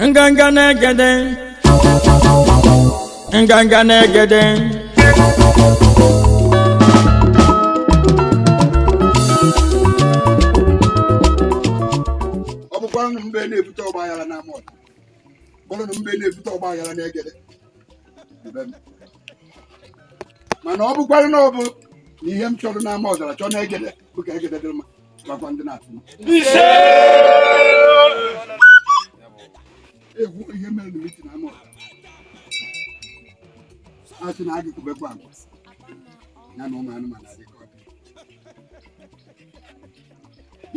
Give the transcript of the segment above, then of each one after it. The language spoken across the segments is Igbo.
nganga negede nganga negede ọbụkwanụ mbe na-ebute ọgba aghara na amọ bụrụ mbe na-ebute ọgba aghara na egede mana ọ bụkwanụ na ọ bụ na ihe m chọrọ n'ama ọzara chọọ na egede bụ ka egede dị mma gwakwa ndị na-atụ egwu ihe mere na miti na ama ọzara a sị na a ga-ekwubekwa agwa ya na ụmụ anụmanụ adịkọ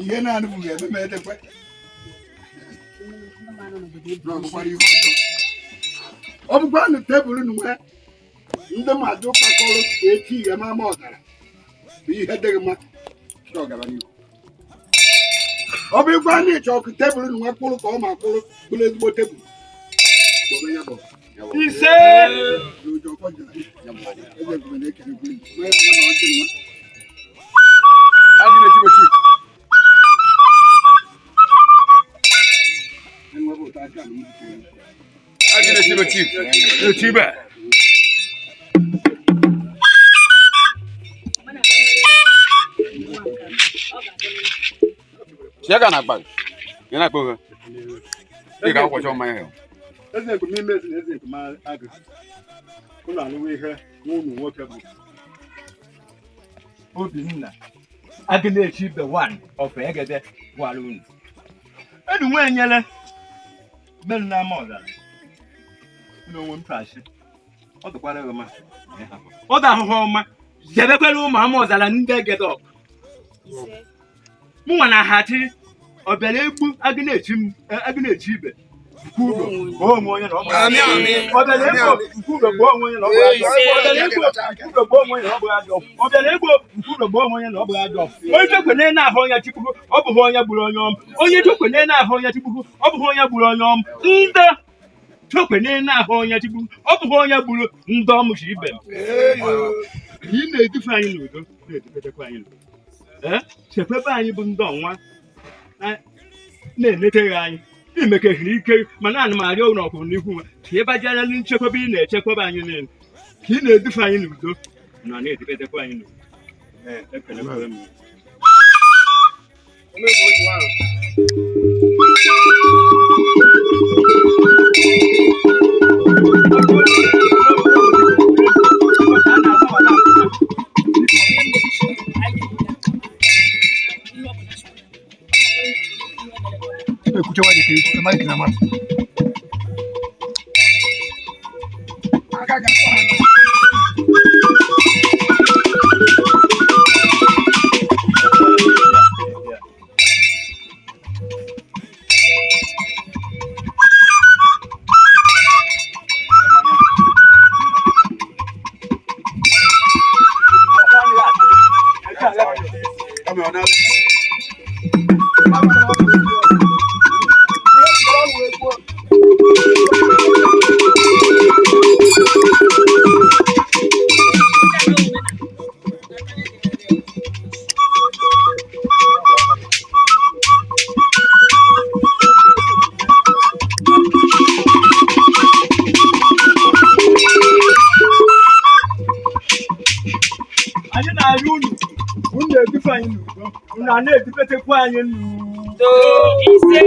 ihe na-anụ bụ ga-eme ma edekwe ọ bụkwa na tebụl nwe ndị mmadụ kpakọrọ echi ihe mama ọzara bụ ihe dịghị mma ọgaranihu ọ bụ ịgwa na ịchọ ọkụ tebụl nwe kpụrụ ka ọ ma kpụrụ bụrụ ezigbo tebụl ise Siapa nak bang? Yang nak bang? Tiga aku cuma main. eze ekwu n'ime ezi na eze ekwu ma agụ ụlọ alụwa ihe nwunye nwoke bụ Obinna agụ na-echi ibe wan ọfụ egede gwara unu edu nwa enyere melu n'ama ọzara n'onwe m trashi ọ dụkwara gị ma ọ dị ahụhụ ọma jebekwere ụmụ ama ọzara ndị egede ọkụ mụ nwa na ahachi ọ bịara egbu agụ na-echi ibe Kudo, onye na ọ bụ ajọ. Ọ bịara ego nkudo bụ onye na ọ bụ ajọ. Ọ bịara ego nkudo bụ onye na ọ bụ ajọ. Ọ bịara ego nkudo bụ onye na ọ bụ ajọ. Onye chekwenye na-ahụ onye chikwu, ọ bụghị onye gburu onye ọm. Onye chekwenye na-ahụ onye chikwu, ọ bụghị onye gburu onye ọm. Ndị chekwenye na-ahụ onye chikwu, ọ bụghị onye gburu ndị ọmụchi ibe m. Ị na-edufe anyị n'udo, na-edufetekwa anyị n'udo. Chekwebe anyị bụ ndị ọnwa na-eneteghị anyị. Imekehiri ike mana ana m arịọ ụlọ ọkwụ n'ihu nwa ka ị bajara ndị nchekwaba ị na-echekwaba anyị niile ka ị na-edufe anyị n'udo na na-edebedekwa anyị n'udo. escucha vaya que más que nada más anyị na-arịọ unu na-edufe anyị n'udo unu na-edufetekwa anyị n'udo ise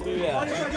When you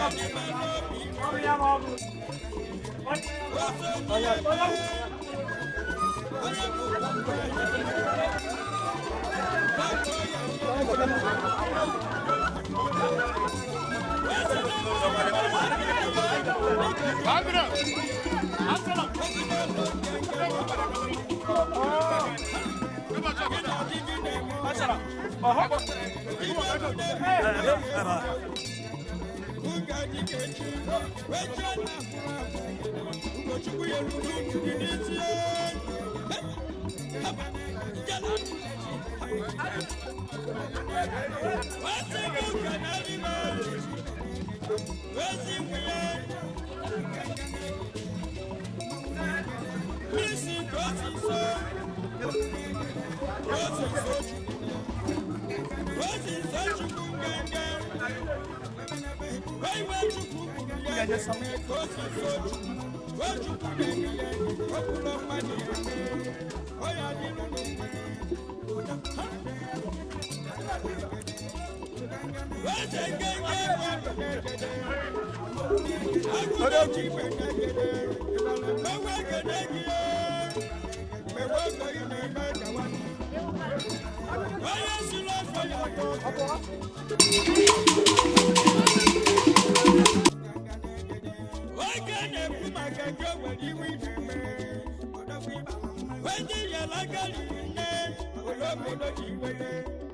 like a